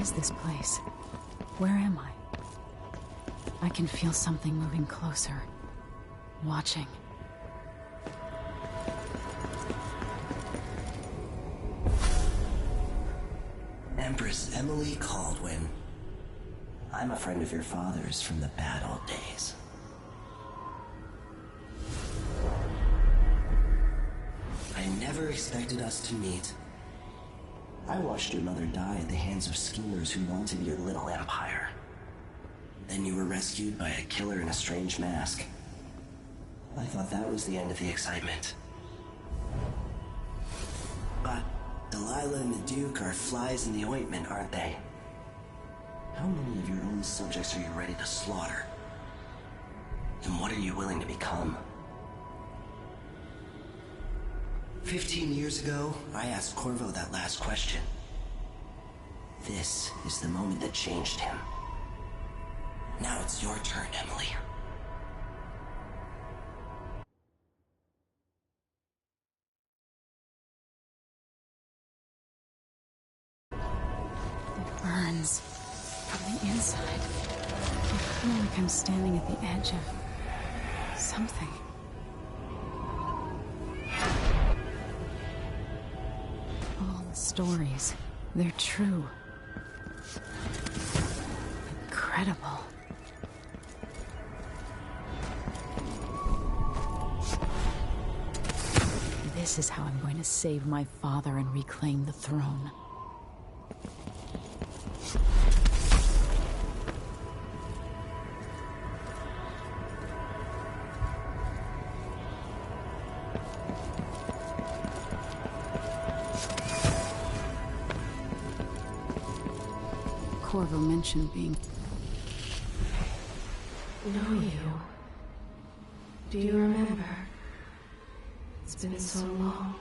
is this place? Where am I? I can feel something moving closer. Watching. Empress Emily Caldwin. I'm a friend of your father's from the bad old days. I never expected us to meet. I watched your mother die at the hands of schemers who wanted your little empire. Then you were rescued by a killer in a strange mask. I thought that was the end of the excitement. But Delilah and the Duke are flies in the ointment, aren't they? How many of your own subjects are you ready to slaughter? And what are you willing to become? 15 years ago, I asked Corvo that last question. This is the moment that changed him. Now it's your turn, Emily. It burns from the inside. I feel like I'm standing at the edge of something. All the stories, they're true. Incredible. This is how I'm going to save my father and reclaim the throne. Corvo mentioned being... Know you? Do you remember? It's been so long,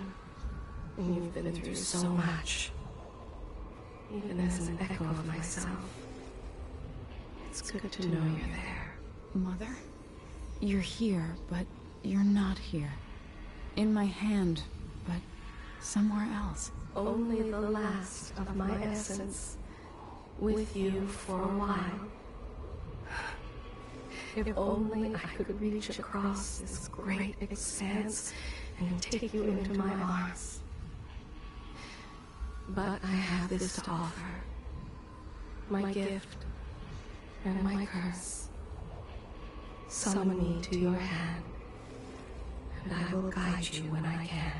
and you've been through so much. Even as an echo of myself, it's good to know you're there. Mother? You're here, but you're not here. In my hand, but somewhere else. Only the last of my essence, with you for a while. If only I could reach across this great expanse and take you into my arms. But I have this to offer. My gift and my curse. Summon me to your hand, and I will guide you when I can.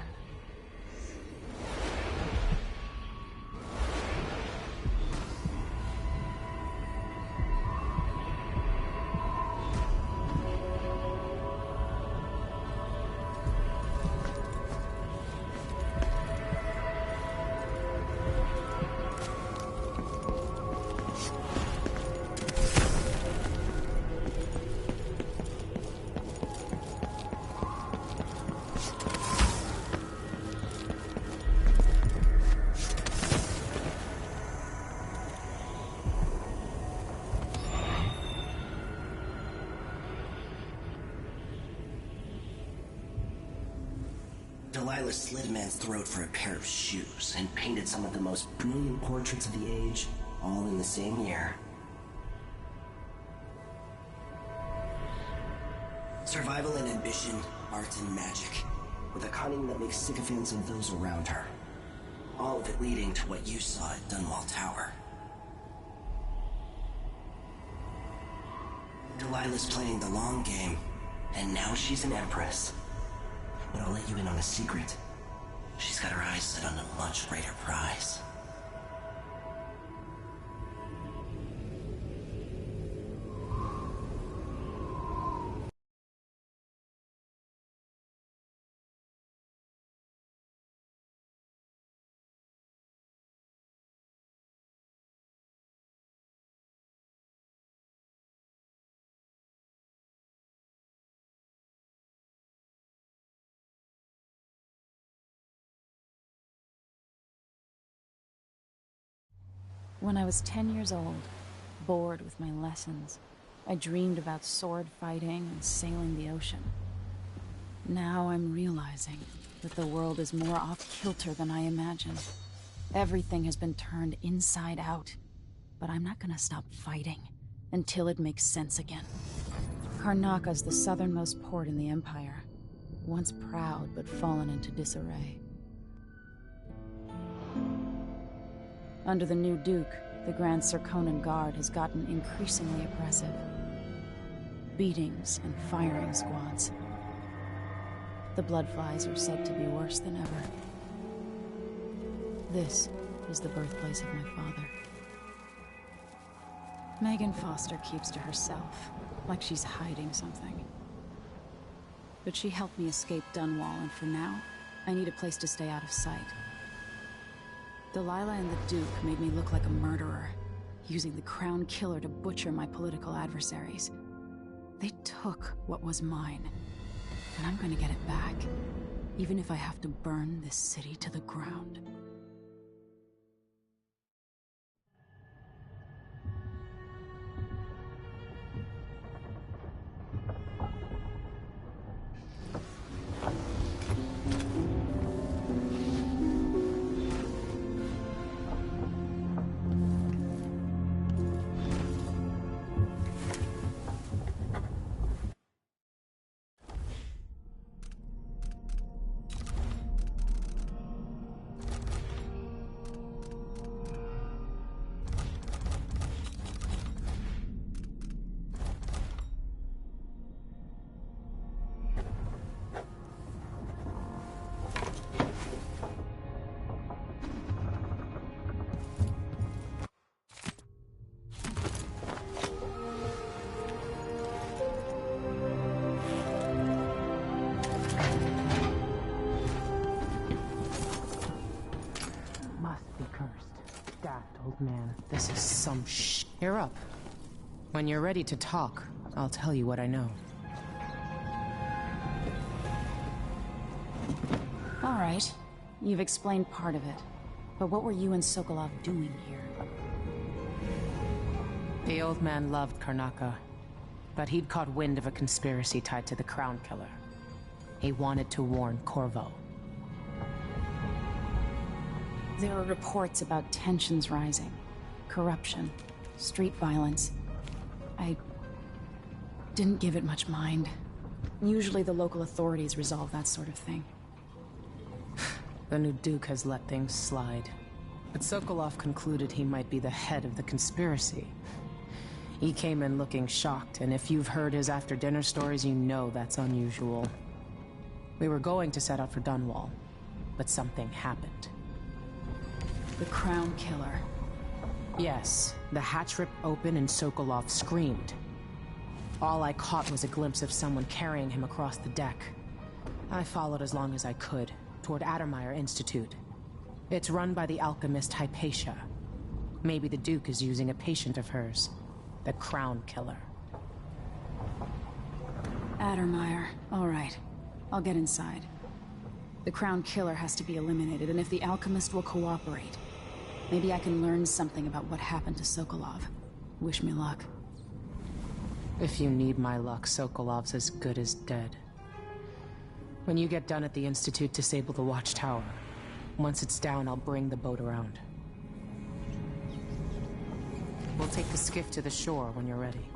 Delilah slit a man's throat for a pair of shoes and painted some of the most brilliant portraits of the age, all in the same year. Survival and ambition, art and magic, with a cunning that makes sycophants of those around her. All of it leading to what you saw at Dunwall Tower. Delilah's playing the long game, and now she's an empress. But I'll let you in on a secret. She's got her eyes set on a much greater prize. When I was 10 years old, bored with my lessons, I dreamed about sword fighting and sailing the ocean. Now I'm realizing that the world is more off-kilter than I imagined. Everything has been turned inside out, but I'm not gonna stop fighting until it makes sense again. Karnaka's the southernmost port in the Empire, once proud but fallen into disarray. Under the new Duke, the Grand Serkonan Guard has gotten increasingly oppressive. Beatings and firing squads. The Bloodflies are said to be worse than ever. This is the birthplace of my father. Megan Foster keeps to herself, like she's hiding something. But she helped me escape Dunwall, and for now, I need a place to stay out of sight. Delilah and the Duke made me look like a murderer, using the Crown Killer to butcher my political adversaries. They took what was mine, and I'm gonna get it back, even if I have to burn this city to the ground. Man, this is some sh... You're up. When you're ready to talk, I'll tell you what I know. All right. You've explained part of it. But what were you and Sokolov doing here? The old man loved Karnaka, but he'd caught wind of a conspiracy tied to the Crown Killer. He wanted to warn Corvo. There are reports about tensions rising, corruption, street violence. I didn't give it much mind. Usually the local authorities resolve that sort of thing. The new Duke has let things slide. But Sokolov concluded he might be the head of the conspiracy. He came in looking shocked, and if you've heard his after-dinner stories, you know that's unusual. We were going to set out for Dunwall, but something happened. The Crown Killer. Yes, the hatch ripped open and Sokolov screamed. All I caught was a glimpse of someone carrying him across the deck. I followed as long as I could, toward Addermeyer Institute. It's run by the alchemist Hypatia. Maybe the Duke is using a patient of hers, the Crown Killer. Addermeyer. All right. I'll get inside. The Crown Killer has to be eliminated, and if the alchemist will cooperate, maybe I can learn something about what happened to Sokolov. Wish me luck. If you need my luck, Sokolov's as good as dead. When you get done at the Institute, disable the watchtower. Once it's down, I'll bring the boat around. We'll take the skiff to the shore when you're ready.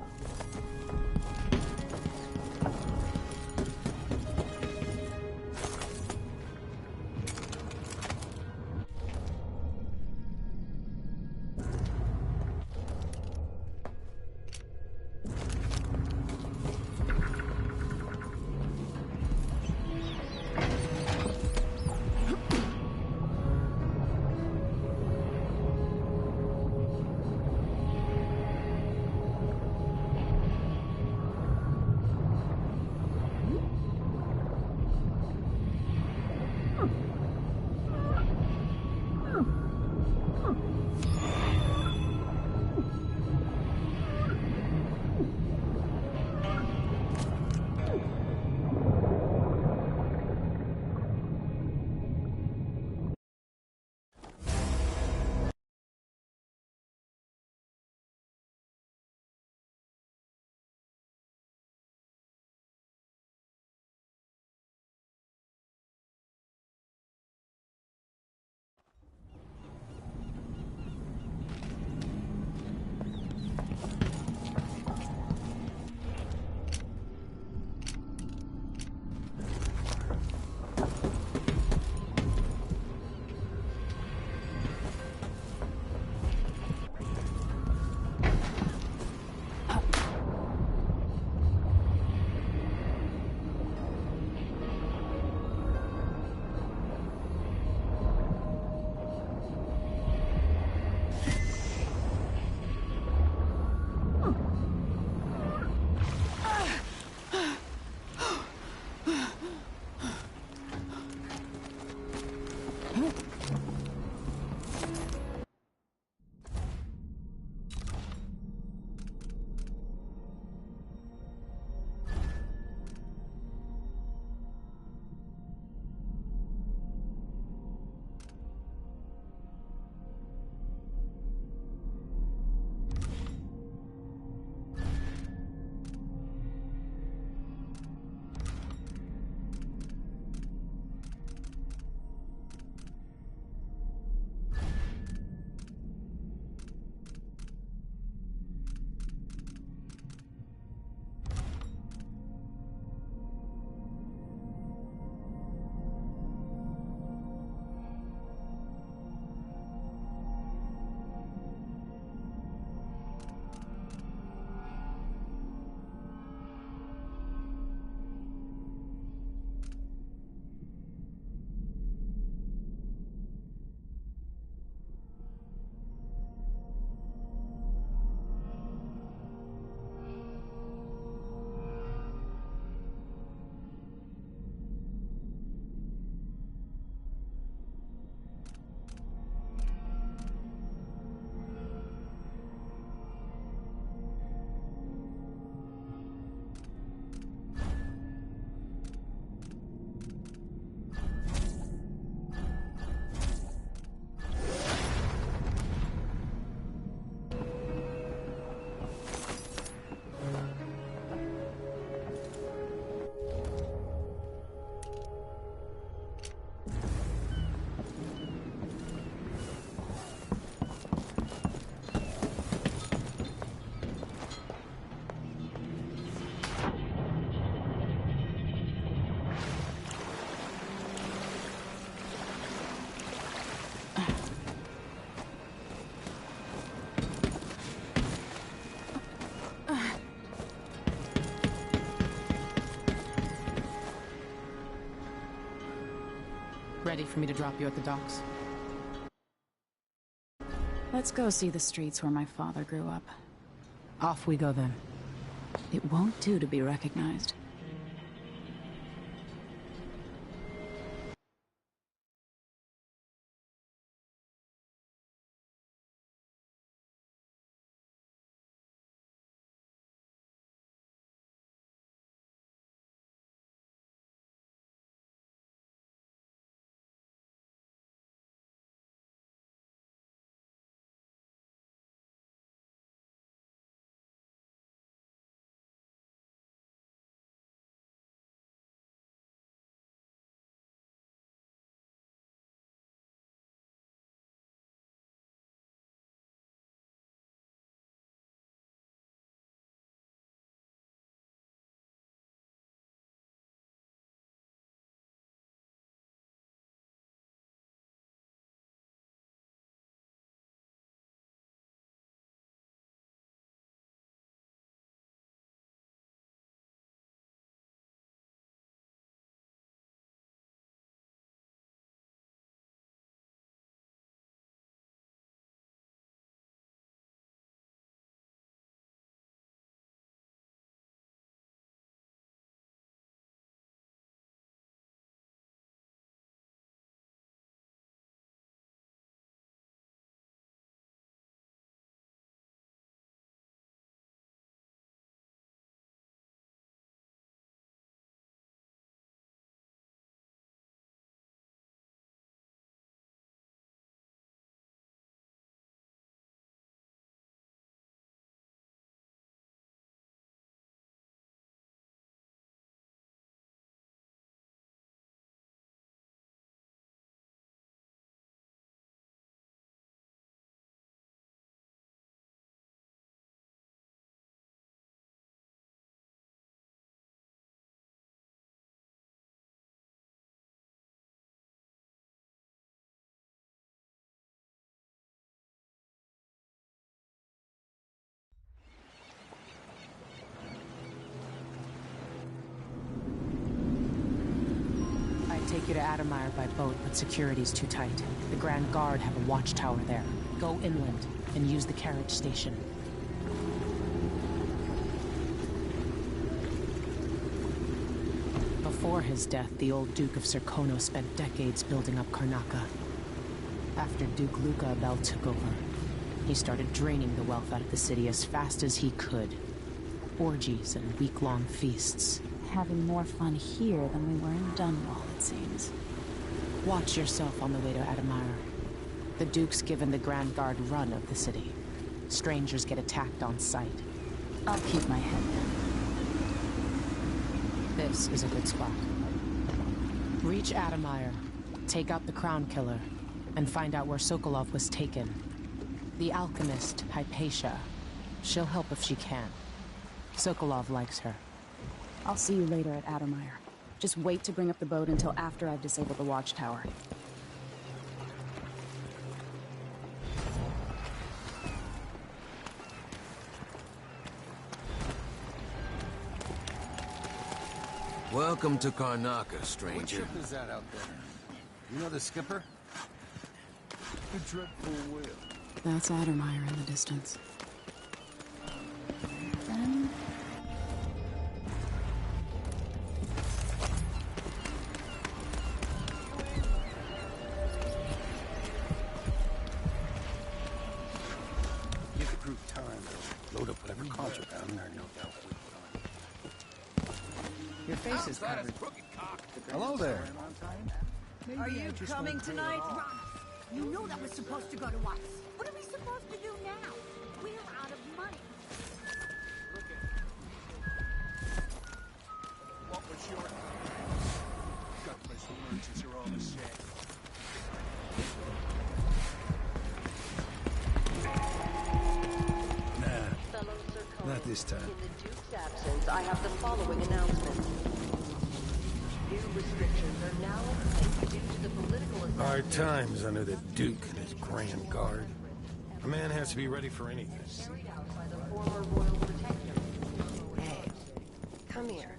Ready for me to drop you at the docks? Let's go see the streets where my father grew up. Off we go then. It won't do to be recognized. Take you to Adamire by boat, but security's too tight. The Grand Guard have a watchtower there. Go inland and use the carriage station. Before his death, the old Duke of Serkono spent decades building up Karnaca. After Duke Luca Abel took over, he started draining the wealth out of the city as fast as he could. Orgies and week-long feasts. Having more fun here than we were in Dunwall, it seems. Watch yourself on the way to Adamire. The Duke's given the Grand Guard run of the city. Strangers get attacked on sight. I'll keep my head down. This is a good spot. Reach Adamire, take out the Crown Killer, and find out where Sokolov was taken. The alchemist, Hypatia. She'll help if she can. Sokolov likes her. I'll see you later at Adamire. Just wait to bring up the boat until after I've disabled the watchtower. Welcome to Karnaca, stranger. What ship is that out there? You know the skipper? The dreadful whale. That's Adamire in the distance. Then... Give the crew time to load up whatever contraband or no doubt we put on. Your face is covered. Hello there. Are you coming tonight? You know that was supposed to go to us. What are we supposed to do now? We're out of money. What was your... Gutless merchants are all the same. Nah, not this time. In the Duke's absence, I have the following announcement. New restrictions are now in place due to the political... Hard times under the Duke and his Grand Guard. A man has to be ready for anything. Carried out by the former royal protector. Hey, come here.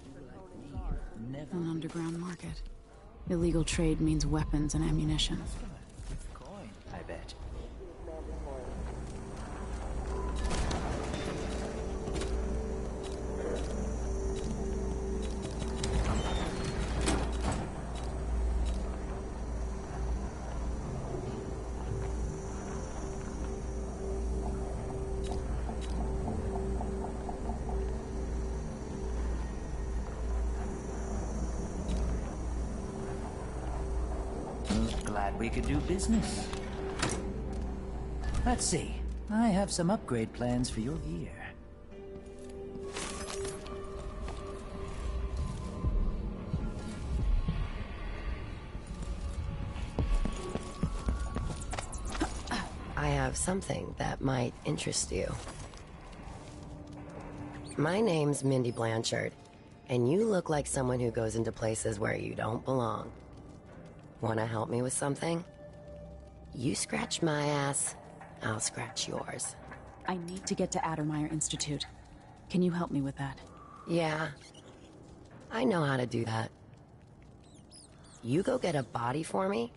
An underground market. Illegal trade means weapons and ammunition. Coin, I bet. Glad we could do business. Let's see. I have some upgrade plans for your gear. I have something that might interest you. My name's Mindy Blanchard, and you look like someone who goes into places where you don't belong. Wanna help me with something? You scratch my ass, I'll scratch yours. I need to get to Addermeyer Institute. Can you help me with that? Yeah, I know how to do that. You go get a body for me,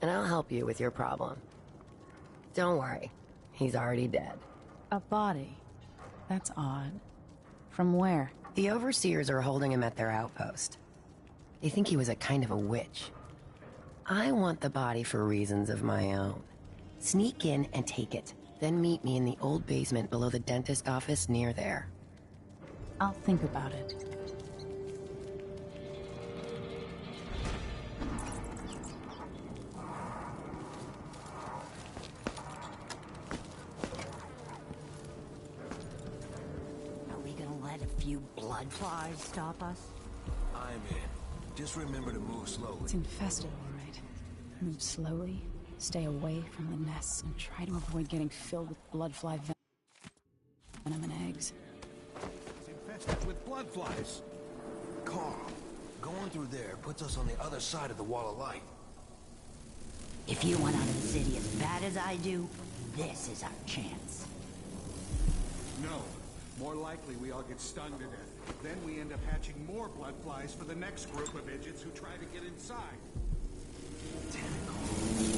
and I'll help you with your problem. Don't worry, he's already dead. A body? That's odd. From where? The overseers are holding him at their outpost. They think he was a kind of a witch. I want the body for reasons of my own. Sneak in and take it, then meet me in the old basement below the dentist office near there. I'll think about it. Are we gonna let a few blood flies stop us? I'm in. Just remember to move slowly. It's infested, all right. Move slowly, stay away from the nests, and try to avoid getting filled with bloodfly venom and eggs. It's infested with blood flies. Carl, going through there puts us on the other side of the wall of light. If you want out of the city as bad as I do, this is our chance. No. More likely we all get stung to death. Then we end up hatching more blood flies for the next group of idiots who try to get inside. Tentacle.